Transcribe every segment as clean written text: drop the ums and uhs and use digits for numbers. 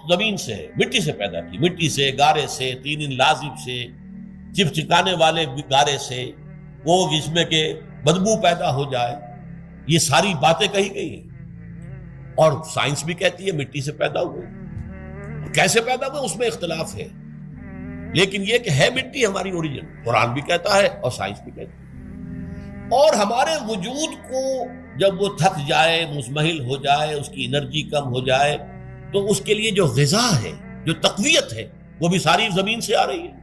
زمین سے ہے، مٹی سے پیدا کی، مٹی سے، گارے سے، طین لازب سے، چپچکانے والے گارے سے، وہ جس میں کہ بدبو پیدا ہو جائے، یہ ساری باتیں کہی گئی ہیں۔ اور سائنس بھی کہتی ہے مٹی سے پیدا ہوئے، کیسے پیدا ہوئے اس میں اختلاف ہے، لیکن یہ کہ ہے مٹی ہماری اوریجن، قرآن بھی کہتا ہے اور سائنس بھی کہتی ہے۔ اور ہمارے وجود کو جب وہ تھک جائے، مزمحل ہو جائے، اس کی انرجی کم ہو جائے، تو اس کے لیے جو غذا ہے، جو تقویت ہے، وہ بھی ساری زمین سے آ رہی ہے۔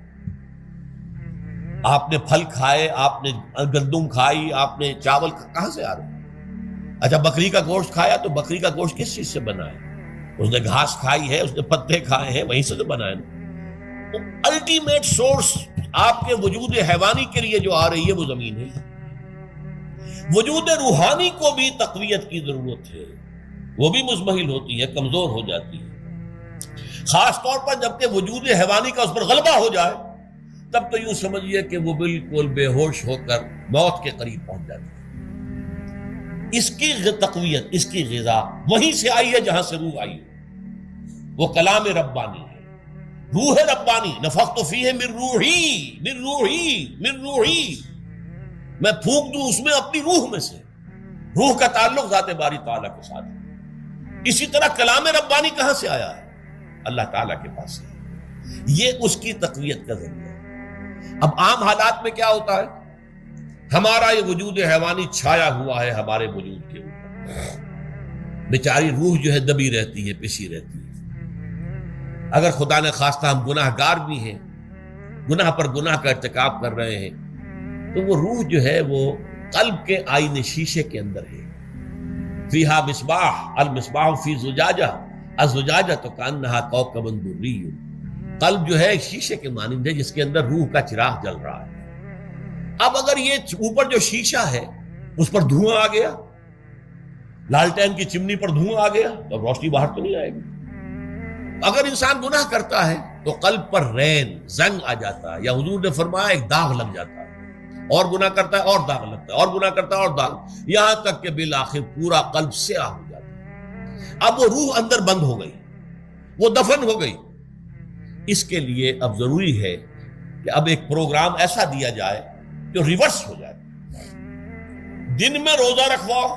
آپ نے پھل کھائے، آپ نے گندم کھائی، آپ نے چاول کہاں سے آ رہے؟ اچھا بکری کا گوشت کھایا تو بکری کا گوشت کس چیز سے بنا ہے؟ اس نے گھاس کھائی ہے، اس نے پتے کھائے ہیں، وہیں سے تو بنا ہے۔ الٹیمیٹ سورس آپ کے وجود حیوانی کے لیے جو آ رہی ہے وہ زمین ہے۔ وجود روحانی کو بھی تقویت کی ضرورت ہے، وہ بھی مزمحل ہوتی ہے، کمزور ہو جاتی ہے، خاص طور پر جبکہ وجود حیوانی کا اس پر غلبہ ہو جائے، تب تو یوں سمجھیے کہ وہ بالکل بے ہوش ہو کر موت کے قریب پہنچ جاتی ہے۔ اس کی تقویت، اس کی غذا وہیں سے آئی ہے جہاں سے روح آئی ہے، وہ کلام ربانی ہے، روح ربانی، نفخت فیہ من روحی من روحی من روحی، میں پھونک دوں اس میں اپنی روح میں سے۔ روح کا تعلق ذات باری تعالیٰ کے ساتھ ہے۔ اسی طرح کلام ربانی کہاں سے آیا ہے؟ اللہ تعالیٰ کے پاس سے، یہ اس کی تقویت کا ذریعہ ہے۔ اب عام حالات میں کیا ہوتا ہے؟ ہمارا یہ وجود حیوانی چھایا ہوا ہے ہمارے وجود کے اوپر، بیچاری روح جو ہے دبی رہتی ہے، پسی رہتی ہے۔ اگر خدا نے خواستہ ہم گناہ گار بھی ہیں، گناہ پر گناہ کا ارتکاب کر رہے ہیں، تو وہ روح جو ہے وہ قلب کے آئینے شیشے کے اندر ہے۔ فیہا مصباح، المصباح فی زجاجہ، الزجاجہ تو کانہا کوکب دری، قلب جو ہے ایک شیشے کے مانند ہے جس کے اندر روح کا چراغ جل رہا ہے۔ اب اگر یہ اوپر جو شیشہ ہے اس پر دھواں آ گیا، لالٹین کی چمنی پر دھواں آ گیا، تو اب روشنی باہر تو نہیں آئے گی۔ اگر انسان گناہ کرتا ہے تو قلب پر رین، زنگ آ جاتا ہے، یا حضور نے فرمایا ایک داغ لگ جاتا ہے، اور گناہ کرتا ہے اور داغ لگتا ہے، اور گناہ کرتا ہے اور داغ، یہاں تک کہ بالآخر پورا قلب سیاہ ہو جاتا ہے۔ اب وہ روح اندر بند ہو گئی، وہ دفن ہو گئی۔ اس کے لیے اب ضروری ہے کہ اب ایک پروگرام ایسا دیا جائے جو ریورس ہو جائے۔ دن میں روزہ رکھواؤ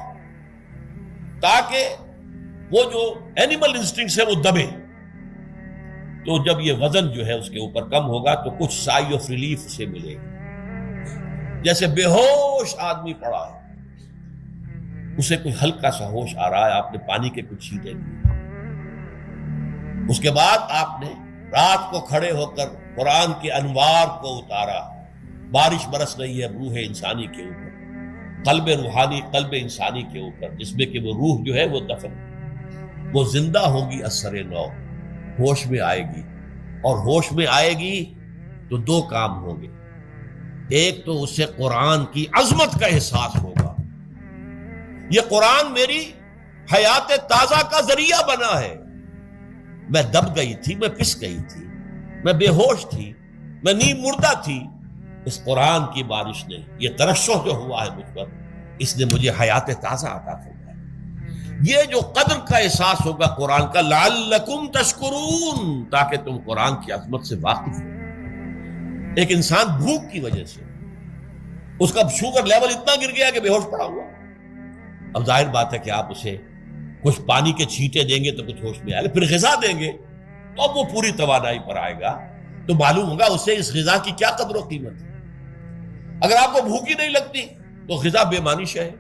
تاکہ وہ جو اینیمل انسٹنکٹس ہے وہ دبے، تو جب یہ وزن جو ہے اس کے اوپر کم ہوگا تو کچھ سائی آف ریلیف اسے ملے گا۔ جیسے بے ہوش آدمی پڑا ہے، اسے کوئی ہلکا سا ہوش آ رہا ہے، آپ نے پانی کے کچھ چھینٹے دیے، اس کے بعد آپ نے رات کو کھڑے ہو کر قرآن کے انوار کو اتارا، بارش برس رہی ہے روح انسانی کے اوپر، قلب روحانی، قلب انسانی کے اوپر، جس میں کہ وہ روح جو ہے وہ دفن، وہ زندہ ہوگی اثر نو، ہوش میں آئے گی، اور ہوش میں آئے گی تو دو کام ہوں گے۔ ایک تو اسے قرآن کی عظمت کا احساس ہوگا، یہ قرآن میری حیات تازہ کا ذریعہ بنا ہے، میں دب گئی تھی، میں پس گئی تھی، میں بے ہوش تھی، میں نیم مردہ تھی، اس قرآن کی بارش نے، یہ ترشح جو ہوا ہے مجھ پر، اس نے مجھے حیات تازہ عطا فرمائی۔ یہ جو قدر کا احساس ہوگا قرآن کا، لعلکم تشکرون، تاکہ تم قرآن کی عظمت سے واقف ہو۔ ایک انسان بھوک کی وجہ سے اس کا شوگر لیول اتنا گر گیا کہ بے ہوش پڑا ہوا، اب ظاہر بات ہے کہ آپ اسے کچھ پانی کے چھینٹے دیں گے تو کچھ ہوش میں آئے گا، پھر غذا دیں گے تو اب وہ پوری توانائی پر آئے گا، تو معلوم ہوگا اسے اس غذا کی کیا قدر و قیمت ہے۔ اگر آپ کو بھوک ہی نہیں لگتی تو غذا بے معنی شے ہے،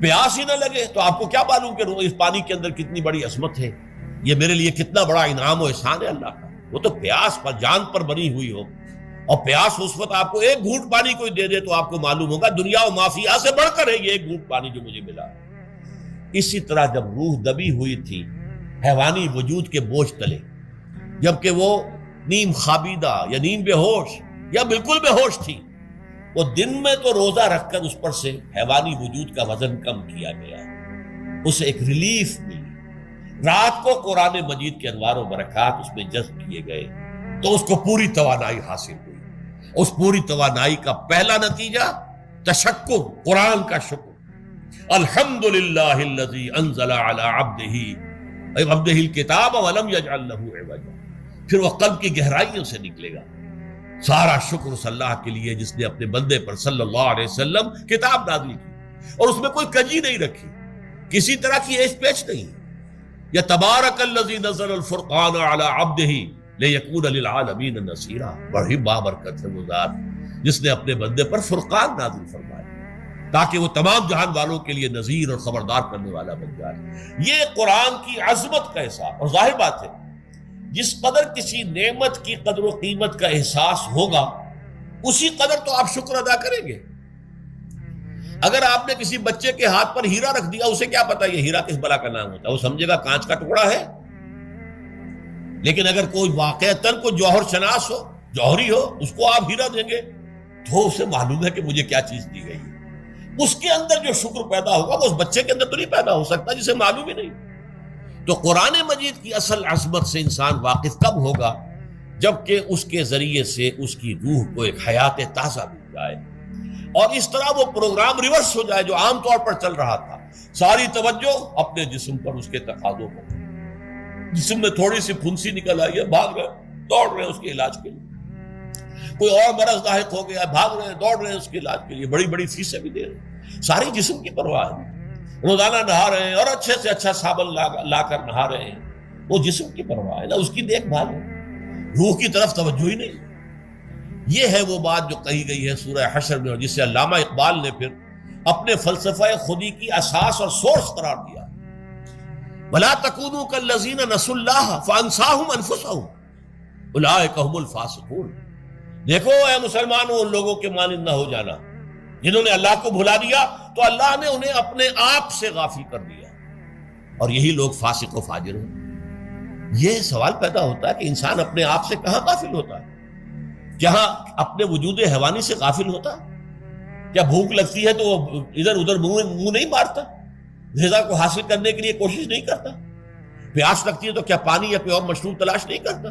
پیاس ہی نہ لگے تو آپ کو کیا معلوم کہ اس پانی کے اندر کتنی بڑی عظمت ہے، یہ میرے لیے کتنا بڑا انعام و احسان ہے اللہ کا۔ وہ تو پیاس پر، جان پر بنی ہوئی ہو، اور پیاس اس وقت آپ کو ایک گھونٹ پانی کوئی دے دے تو آپ کو معلوم ہوگا دنیا و مافیا سے بڑھ کر ہے یہ ایک گھونٹ پانی جو مجھے ملا۔ اسی طرح جب روح دبی ہوئی تھی حیوانی وجود کے بوجھ تلے، جبکہ وہ نیم خابیدہ یا نیم بے ہوش یا بالکل بے ہوش تھی، وہ دن میں تو روزہ رکھ کر اس پر سے حیوانی وجود کا وزن کم کیا گیا، اسے ایک ریلیف ملی۔ رات کو قرآن مجید کے انوار و برکات اس میں جذب کیے گئے تو اس کو پوری توانائی حاصل ہوئی۔ اس پوری توانائی کا پہلا نتیجہ تشکر، قرآن کا شکر۔ الحمدللہ الذی انزل علی عبدہ عبدہ الکتاب ولم یجعل لہ عوجا، پھر وہ قلب کی گہرائیوں سے نکلے گا۔ سارا شکر اس اللہ کے لیے جس نے اپنے بندے پر صلی اللہ علیہ وسلم کتاب نازل کی اور اس میں کوئی کجی نہیں رکھی، کسی طرح کی ایش پیچ نہیں۔ یا تبارک الذی نزل الفرقان علی عبدہ لیکون للعالمین نصیرا، بڑی بابرکت ہے وہ ذات جس نے اپنے بندے پر فرقان نازل فرمایا تاکہ وہ تمام جہان والوں کے لیے نذیر اور خبردار کرنے والا بن جائے۔ یہ قرآن کی عظمت کا احساس، اور ظاہر بات ہے جس قدر کسی نعمت کی قدر و قیمت کا احساس ہوگا اسی قدر تو آپ شکر ادا کریں گے۔ اگر آپ نے کسی بچے کے ہاتھ پر ہیرا رکھ دیا، اسے کیا پتا یہ ہیرا کس بلا کا نام ہوتا ہے، وہ سمجھے گا کانچ کا ٹکڑا ہے۔ لیکن اگر کوئی واقعتاً کوئی جوہر شناس ہو، جوہری ہو، اس کو آپ ہیرا دیں گے تو اسے معلوم ہے کہ مجھے کیا چیز دی گئی ہے۔ اس کے اندر جو شکر پیدا ہوگا وہ اس بچے کے اندر تو نہیں پیدا ہو سکتا جسے معلوم ہی نہیں۔ تو قرآن مجید کی اصل عظمت سے انسان واقف کب ہوگا؟ جبکہ اس کے ذریعے سے اس کی روح کو ایک حیات تازہ مل جائے اور اس طرح وہ پروگرام ریورس ہو جائے جو عام طور پر چل رہا تھا، ساری توجہ اپنے جسم پر، اس کے تقاضوں پر۔ جسم میں تھوڑی سی پھنسی نکل آئی ہے، بھاگ رہے دوڑ رہے ہیں اس کے علاج کے لیے۔ کوئی اور مرض لاحق ہو گیا، بھاگ رہے ہیں دوڑ رہے ہیں اس کے علاج کے لیے، بڑی بڑی فیسیں بھی دے رہے ہیں۔ ساری جسم کی پرواہ ہے، روزانہ نہا رہے ہیں اور اچھے سے اچھا صابن لا کر نہا رہے ہیں، وہ جسم کی پرواہ ہے نا، اس کی دیکھ بھال ہے، روح کی طرف توجہ ہی نہیں۔ یہ ہے وہ بات جو کہی گئی ہے سورہ حشر میں، اور جسے علامہ اقبال نے پھر اپنے فلسفہ خودی کی اساس اور سورس قرار دیا۔ وَلَا تَكُونُوا كَالَّذِينَ نَسُوا اللَّهَ فَأَنسَاهُمْ أَنفُسَهُمْ أُولَٰئِكَ هُمُ الْفَاسِقُونَ۔ دیکھو اے مسلمانوں، ان لوگوں کے مانند نہ ہو جانا جنہوں نے اللہ کو بھلا دیا تو اللہ نے انہیں اپنے آپ سے غافل کر دیا، اور یہی لوگ فاسق و فاجر ہیں۔ یہ سوال پیدا ہوتا ہے کہ انسان اپنے آپ سے کہاں غافل ہوتا ہے؟ کہاں اپنے وجود حیوانی سے غافل ہوتا ہے؟ کیا بھوک لگتی ہے تو وہ ادھر ادھر منہ نہیں مارتا؟ غذا کو حاصل کرنے کے لیے کوشش نہیں کرتا؟ پیاس لگتی ہے تو کیا پانی یا کوئی اور مشروب تلاش نہیں کرتا؟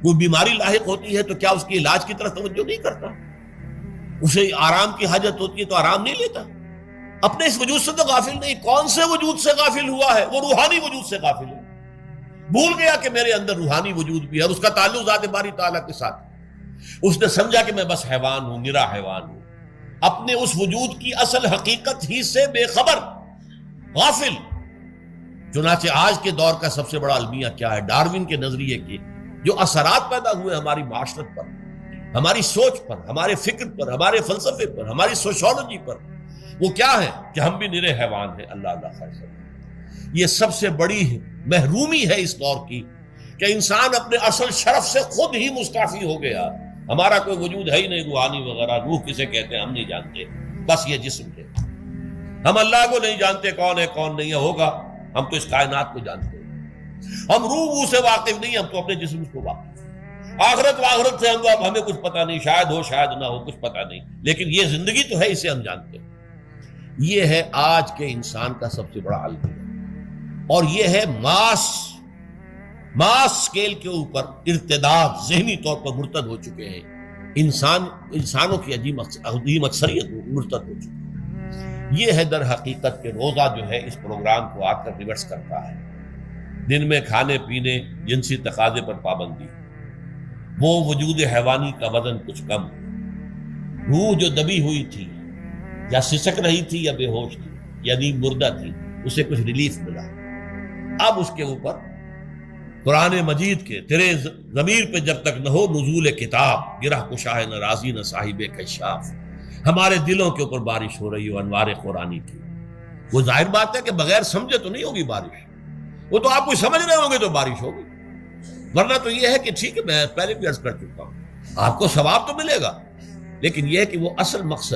کوئی بیماری لاحق ہوتی ہے تو کیا اس کے علاج کی طرف توجہ نہیں کرتا؟ اسے آرام کی حاجت ہوتی ہے تو آرام نہیں لیتا؟ اپنے اس وجود سے تو غافل نہیں۔ کون سے وجود سے غافل ہوا ہے؟ وہ روحانی وجود سے غافل ہے۔ بھول گیا کہ میرے اندر روحانی وجود بھی ہے اور اس کا تعلق ذات باری تعالیٰ کے ساتھ۔ اس نے سمجھا کہ میں بس حیوان ہوں، نرا حیوان ہوں، اپنے اس وجود کی اصل حقیقت ہی سے بے خبر، غافل۔ چنانچہ آج کے دور کا سب سے بڑا المیہ کیا ہے؟ ڈارون کے نظریے کے جو اثرات پیدا ہوئے ہماری معاشرت پر، ہماری سوچ پر، ہمارے فکر پر، ہمارے فلسفے پر، ہماری سوشولوجی پر، وہ کیا ہے کہ ہم بھی نرے حیوان ہیں۔ اللہ خیر۔ یہ سب سے بڑی محرومی ہے اس دور کی کہ انسان اپنے اصل شرف سے خود ہی مستعفی ہو گیا۔ ہمارا کوئی وجود ہے ہی نہیں روحانی وغیرہ، روح کسے کہتے ہیں ہم نہیں جانتے، بس یہ جسم ہے۔ ہم اللہ کو نہیں جانتے کون ہے کون نہیں ہے، ہوگا ہم تو اس کائنات کو جانتے ہیں۔ ہم روح سے واقف نہیں، ہم تو اپنے جسم کو واقف ہیں۔ آخرت سے ہم ہمیں کچھ پتہ نہیں، شاید ہو شاید نہ ہو، کچھ پتہ نہیں، لیکن یہ زندگی تو ہے، اسے ہم جانتے ہیں۔ یہ ہے آج کے انسان کا سب سے بڑا المیہ، اور یہ ہے ماس سکیل کے اوپر ارتداد، ذہنی طور پر مرتد ہو چکے ہیں انسانوں کی عظیم اکثریت مرتد ہو چکی ہے۔ یہ ہے در حقیقت کہ روزہ جو ہے اس پروگرام کو آ کر ریورس کرتا ہے۔ دن میں کھانے پینے، جنسی تقاضے پر پابندی، وہ وجود حیوانی کا وزن کچھ کم، روح جو دبی ہوئی تھی یا سسک رہی تھی یا بے ہوش تھی یعنی مردہ تھی، اسے کچھ ریلیف ملا۔ اب اس کے اوپر قرآن مجید کے تیرے ضمیر پہ جب تک نہ ہو نزول کتاب، گرہ کشا ہے نہ راضی نہ صاحب کشاف، ہمارے دلوں کے اوپر بارش ہو رہی ہو انوار قرآنی کی۔ وہ ظاہر بات ہے کہ بغیر سمجھے تو نہیں ہوگی بارش، وہ تو آپ کو سمجھ رہے ہوں گے تو بارش ہوگی، ورنہ تو یہ ہے کہ ٹھیک ہے میں پہلے بھی عرض کر چکا ہوں، آپ کو ثواب تو ملے گا، لیکن یہ ہے کہ وہ اصل مقصد